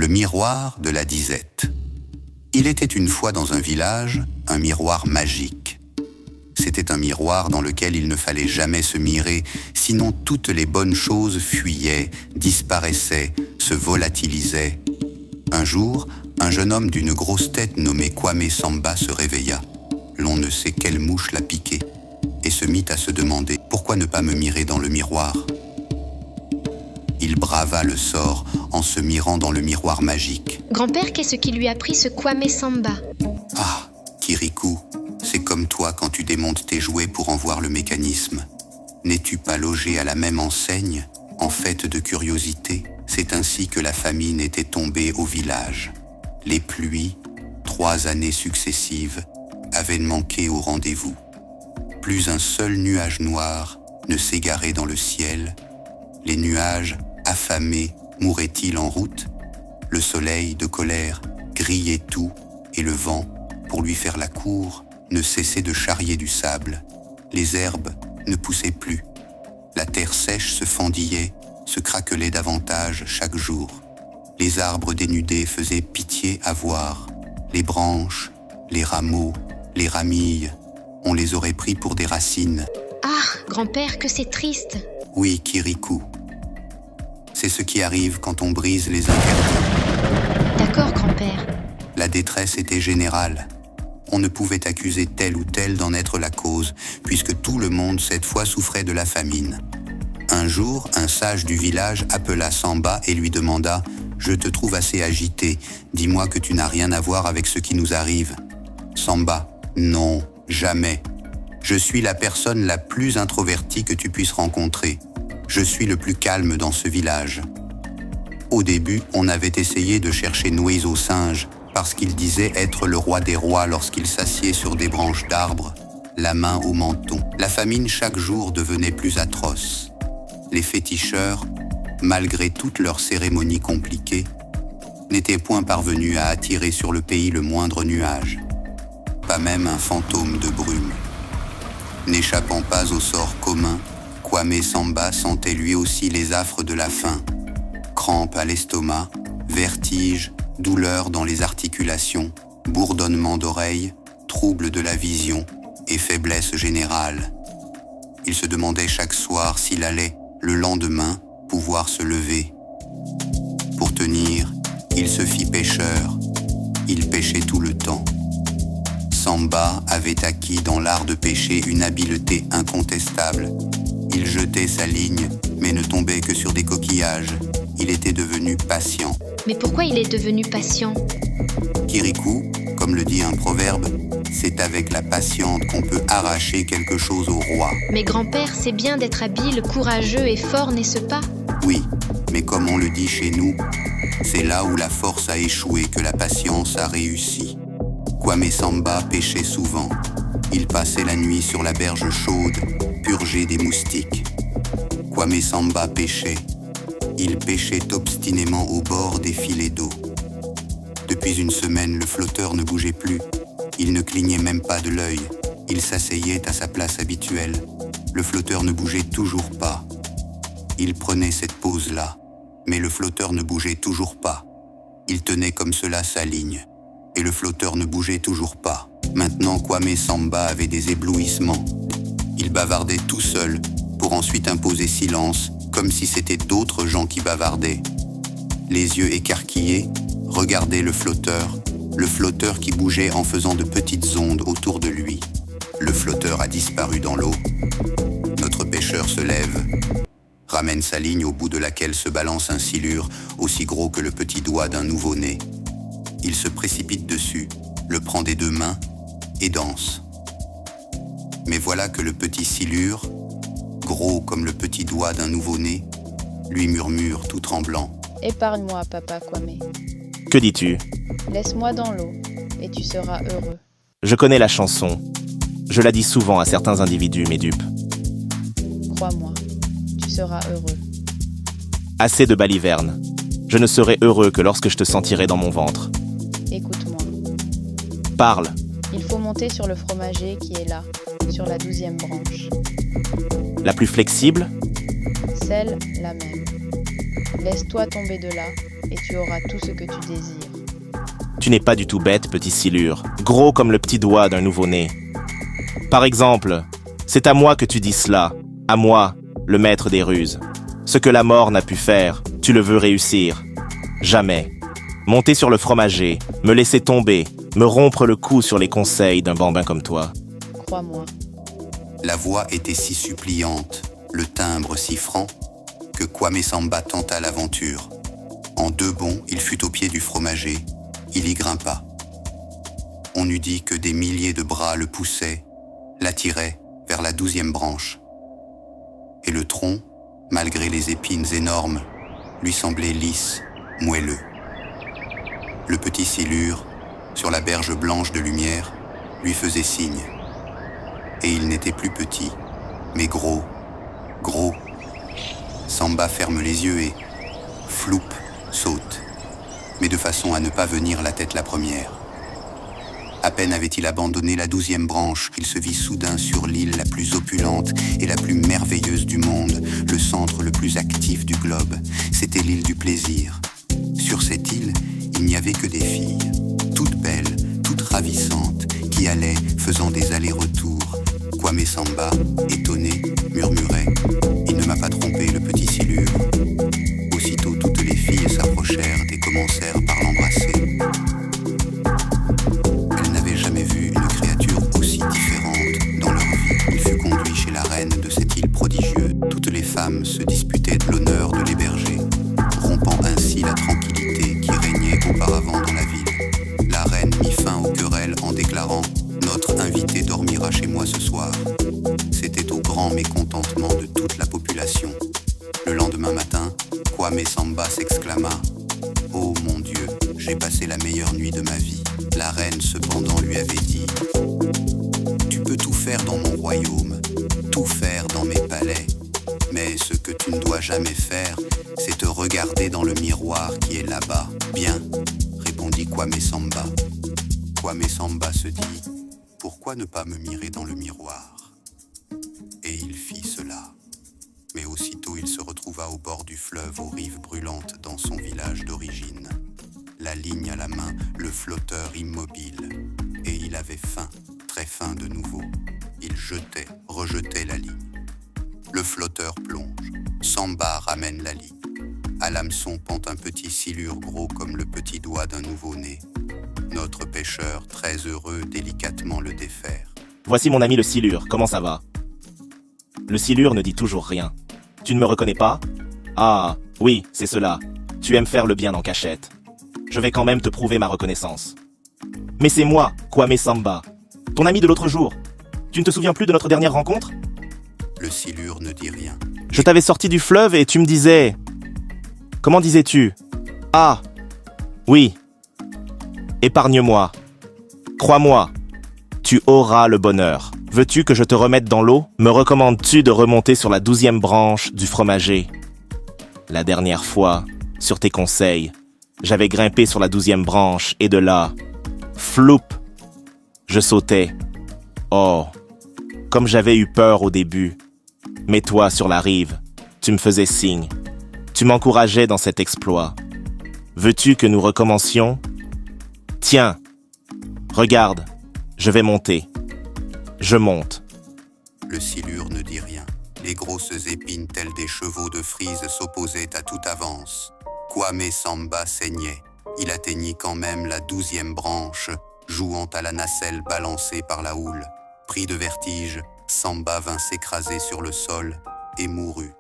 miroir de la disette. Il était une fois dans un village un miroir magique. C'était un miroir dans lequel il ne fallait jamais se mirer, sinon toutes les bonnes choses fuyaient, disparaissaient, se volatilisaient. Un jour, un jeune homme d'une grosse tête nommé Kwame Samba se réveilla. L'on ne sait quelle mouche l'a piqué, et se mit à se demander « Pourquoi ne pas me mirer dans le miroir ?» Il brava le sort en se mirant dans le miroir magique. Grand-père, qu'est-ce qui lui a pris ce Kwame Samba? Ah, Kirikou, c'est comme toi quand tu démontes tes jouets pour en voir le mécanisme. N'es-tu pas logé à la même enseigne, en fait de curiosité? C'est ainsi que la famine était tombée au village. Les pluies, 3 années successives, avaient manqué au rendez-vous. Plus un seul nuage noir ne s'égarait dans le ciel. Les nuages, affamés, mouraient-ils en route? Le soleil, de colère, grillait tout, et le vent, pour lui faire la cour, ne cessait de charrier du sable. Les herbes ne poussaient plus. La terre sèche se fendillait, se craquelait davantage chaque jour. Les arbres dénudés faisaient pitié à voir. Les branches, les rameaux, les ramilles, on les aurait pris pour des racines. Ah, grand-père, que c'est triste. Oui, Kirikou. C'est ce qui arrive quand on brise les interdits. D'accord, grand-père. La détresse était générale. On ne pouvait accuser tel ou tel d'en être la cause, puisque tout le monde cette fois souffrait de la famine. Un jour, un sage du village appela Samba et lui demanda « Je te trouve assez agité, dis-moi que tu n'as rien à voir avec ce qui nous arrive. » Samba « Non, jamais. Je suis la personne la plus introvertie que tu puisses rencontrer. Je suis le plus calme dans ce village. » Au début, on avait essayé de chercher Nuez au singe, parce qu'il disait être le roi des rois lorsqu'il s'assied sur des branches d'arbres, la main au menton. La famine chaque jour devenait plus atroce. Les féticheurs, malgré toutes leurs cérémonies compliquées, n'étaient point parvenus à attirer sur le pays le moindre nuage, pas même un fantôme de brume. N'échappant pas au sort commun, Kwame Samba sentait lui aussi les affres de la faim. Crampes à l'estomac, vertiges, douleurs dans les articulations, bourdonnement d'oreilles, troubles de la vision et faiblesse générale. Il se demandait chaque soir s'il allait, le lendemain, pouvoir se lever. Pour tenir, il se fit pêcheur. Il pêchait tout le temps. Samba avait acquis dans l'art de pêcher une habileté incontestable. Il jetait sa ligne, mais ne tombait que sur des coquillages. Il était devenu patient. Mais pourquoi il est devenu patient? Kirikou, comme le dit un proverbe, c'est avec la patience qu'on peut arracher quelque chose au roi. Mais grand-père, c'est bien d'être habile, courageux et fort, n'est-ce pas? Oui, mais comme on le dit chez nous, c'est là où la force a échoué que la patience a réussi. Kwame Samba pêchait souvent. Il passait la nuit sur la berge chaude, purgé des moustiques. Kwame Samba pêchait. Il pêchait obstinément au bord des filets d'eau. Depuis une semaine, le flotteur ne bougeait plus. Il ne clignait même pas de l'œil. Il s'asseyait à sa place habituelle. Le flotteur ne bougeait toujours pas. Il prenait cette pause-là, mais le flotteur ne bougeait toujours pas. Il tenait comme cela sa ligne, et le flotteur ne bougeait toujours pas. Maintenant, Kwame Samba avait des éblouissements. Il bavardait tout seul, pour ensuite imposer silence, comme si c'était d'autres gens qui bavardaient. Les yeux écarquillés, regardait le flotteur qui bougeait en faisant de petites ondes autour de lui. Le flotteur a disparu dans l'eau. Notre pêcheur se lève, ramène sa ligne au bout de laquelle se balance un silure aussi gros que le petit doigt d'un nouveau-né. Il se précipite dessus, le prend des 2 mains et danse. Mais voilà que le petit silure, gros comme le petit doigt d'un nouveau-né, lui murmure tout tremblant. « Épargne-moi, papa Kwame. Que dis-tu? Laisse-moi dans l'eau, et tu seras heureux. » Je connais la chanson. Je la dis souvent à certains individus, mes dupes. Crois-moi, tu seras heureux. Assez de balivernes. Je ne serai heureux que lorsque je te sentirai dans mon ventre. Écoute-moi. Parle. Il faut monter sur le fromager qui est là, sur la 12e branche. La plus flexible? Celle, la même. Laisse-toi tomber de là, et tu auras tout ce que tu désires. Tu n'es pas du tout bête, petit silure, gros comme le petit doigt d'un nouveau-né. Par exemple, c'est à moi que tu dis cela, à moi, le maître des ruses. Ce que la mort n'a pu faire, tu le veux réussir. Jamais. Monter sur le fromager, me laisser tomber, me rompre le cou sur les conseils d'un bambin comme toi. Crois-moi. La voix était si suppliante, le timbre si franc, que Kwame Samba tenta l'aventure. En 2 bonds, il fut au pied du fromager. Il y grimpa. On eût dit que des milliers de bras le poussaient, l'attiraient vers la 12e branche. Et le tronc, malgré les épines énormes, lui semblait lisse, moelleux. Le petit silure, sur la berge blanche de lumière, lui faisait signe. Et il n'était plus petit, mais gros, gros. Samba ferme les yeux et, floup, saute, mais de façon à ne pas venir la tête la première. À peine avait-il abandonné la 12e branche qu'il se vit soudain sur l'île la plus opulente et la plus merveilleuse du monde, le centre le plus actif du globe. C'était l'île du plaisir. Sur cette île, il n'y avait que des filles, toutes belles, toutes ravissantes, qui allaient, faisant des allers-retours. Kwame Samba, étonné, murmurait « Il ne m'a pas trompé, le petit silure ». Aussitôt, toutes les filles s'approchèrent et commencèrent par l'embrasser. Elle n'avait jamais vu une créature aussi différente dans leur vie. Il fut conduit chez la reine de cette île prodigieuse. Toutes les femmes se disputaient de l'honneur de l'héberger, rompant ainsi la tranquillité qui régnait auparavant dans la ville. La reine mit fin aux querelles en déclarant « Notre invité dormira chez moi ce soir ». C'était au grand mécontentement de toute la population. Le lendemain matin, Kwame Samba s'exclama « Oh mon Dieu, j'ai passé la meilleure nuit de ma vie ». La reine cependant lui avait dit « Tu peux tout faire dans mon royaume, tout faire dans mes palais, mais ce que tu ne dois jamais faire, c'est te regarder dans le miroir qui est là-bas. » « Bien, » répondit Kwame Samba. Kwame Samba se dit « Pourquoi ne pas me mirer dans le miroir ?» Et il fit cela. Mais aussitôt il se retrouva au bord du fleuve, aux rives brûlantes, dans son village d'origine. La ligne à la main, le flotteur immobile. Et il avait faim, très faim de nouveau. Il jetait, rejetait la ligne. Le flotteur plonge. Samba ramène la ligne. À l'hameçon pend un petit silure gros comme le petit doigt d'un nouveau-né. Notre pêcheur, très heureux, délicatement le défaire. Voici mon ami le silure, comment ça va? Le silure ne dit toujours rien. Tu ne me reconnais pas? Ah, oui, c'est cela. Tu aimes faire le bien en cachette. Je vais quand même te prouver ma reconnaissance. Mais c'est moi, Kwame Samba, ton ami de l'autre jour. Tu ne te souviens plus de notre dernière rencontre? Le silure ne dit rien. Je t'avais sorti du fleuve et tu me disais... Comment disais-tu? Ah, oui. Épargne-moi. Crois-moi. Tu auras le bonheur. Veux-tu que je te remette dans l'eau? Me recommandes-tu de remonter sur la 12e branche du fromager? La dernière fois, sur tes conseils, j'avais grimpé sur la 12e branche et de là, floup, je sautais. Oh, comme j'avais eu peur au début. Mais toi, sur la rive, tu me faisais signe. Tu m'encourageais dans cet exploit. Veux-tu que nous recommencions? Tiens, regarde, je vais monter. Je monte. Le silure ne dit rien. Les grosses épines telles des chevaux de frise s'opposaient à toute avance. Kwame Samba saignait. Il atteignit quand même la 12e branche, jouant à la nacelle balancée par la houle. Pris de vertige, Samba vint s'écraser sur le sol et mourut.